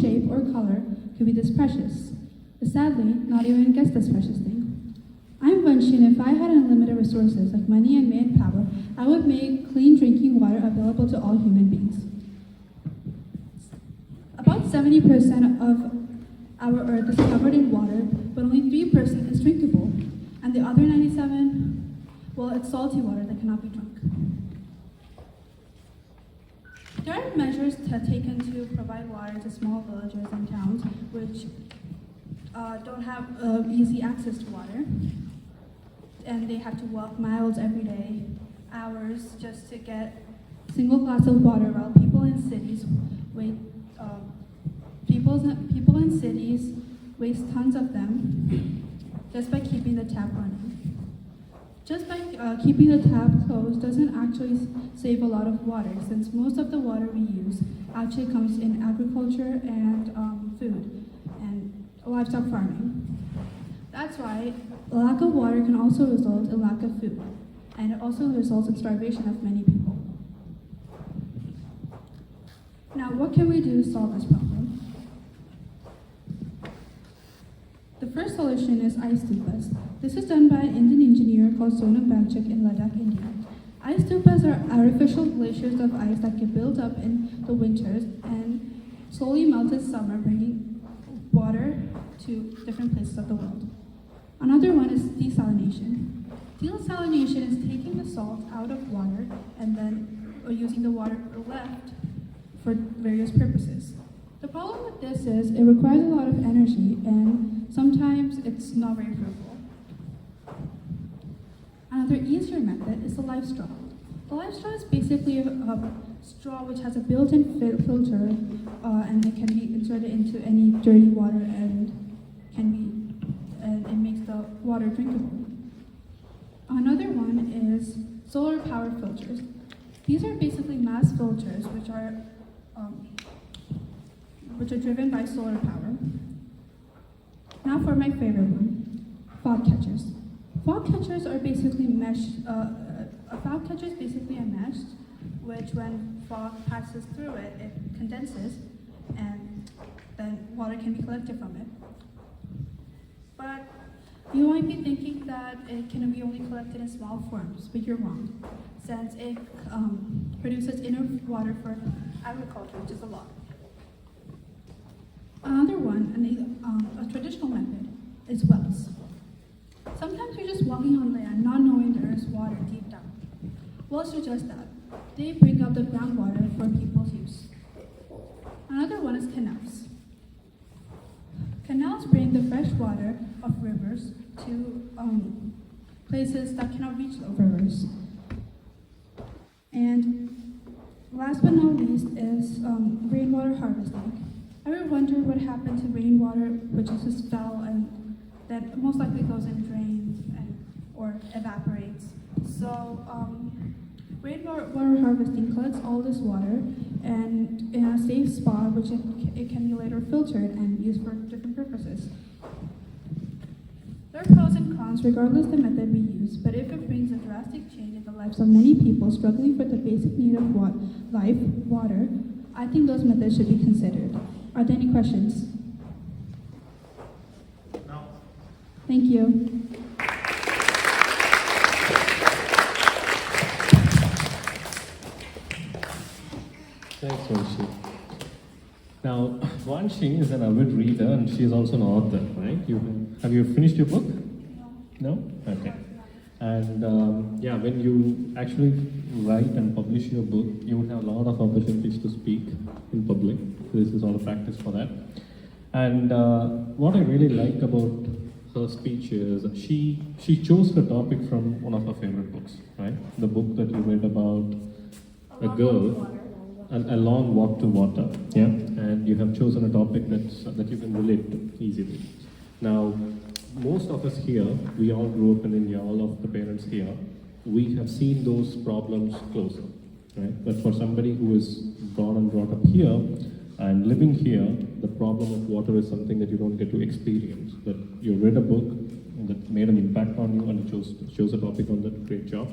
shape or color could be this precious. But sadly, not even gets this precious thing. I'm Vanshi, and if I had unlimited resources like money and manpower, I would make clean drinking water available to all human beings. About 70% of our Earth is covered in water, but only 3% is drinkable. And the other 97, well, it's salty water that cannot be drunk. There are measures taken to provide water to small villages and towns which don't have easy access to water. And they have to walk miles every day, hours, just to get a single glass of water, while people in cities waste tons of them just by keeping the tap running. Just by keeping the tap closed doesn't actually save a lot of water, since most of the water we use actually comes in agriculture and food and livestock farming. That's why a lack of water can also result in lack of food, and it also results in starvation of many people. Now, what can we do to solve this problem? The first solution is ice stupas. This is done by an Indian engineer called Sonam Bagchik in Ladakh, India. Ice stupas are artificial glaciers of ice that get built up in the winters and slowly melt in summer, bringing water to different places of the world. Another one is desalination. Desalination is taking the salt out of water and then using the water left for various purposes. The problem with this is it requires a lot of energy, and sometimes it's not very fruitful. Another easier method is the life straw. The life straw is basically a straw which has a built-in filter, and it can be inserted into any dirty water and it makes the water drinkable. Another one is solar power filters. These are basically mass filters which are driven by solar power. Now for my favorite one, fog catchers. Fog catchers are basically a fog catcher is basically a mesh, which when fog passes through it, it condenses, and then water can be collected from it. But you might be thinking that it can be only collected in small forms, but you're wrong, since it produces enough water for agriculture, which is a lot. Another one, a traditional method, is wells. Sometimes you're just walking on land, not knowing there is water deep down. Wells are just that. They bring up the groundwater for people's use. Another one is canals. Canals bring the fresh water of rivers to places that cannot reach the rivers. And last but not least is rainwater harvesting. Ever wondered what happened to rainwater, which just fell and that most likely goes in drains or evaporates? So rainwater harvesting collects all this water and in a safe spot, which it can be later filtered and used for different purposes. There are pros and cons regardless the method we use, but if it brings a drastic change in the lives of many people struggling for the basic need of life, water, I think those methods should be considered. Are there any questions? No. Thank you. Thanks, Vanshi. Now, Vanshi is an avid reader and she is also an author, right? Have you finished your book? No? Okay. And yeah, when you actually write and publish your book, you would have a lot of opportunities to speak in public. This is all a practice for that. And what I really like about her speech is she chose her topic from one of her favorite books, right? The book that you read about a girl, a long walk to water, yeah? And you have chosen a topic that you can relate to easily. Now, most of us here, we all grew up in India, all of the parents here, we have seen those problems closer, right? But for somebody who is born and brought up here and living here, the problem of water is something that you don't get to experience. But you read a book that made an impact on you and chose a topic on that, great job.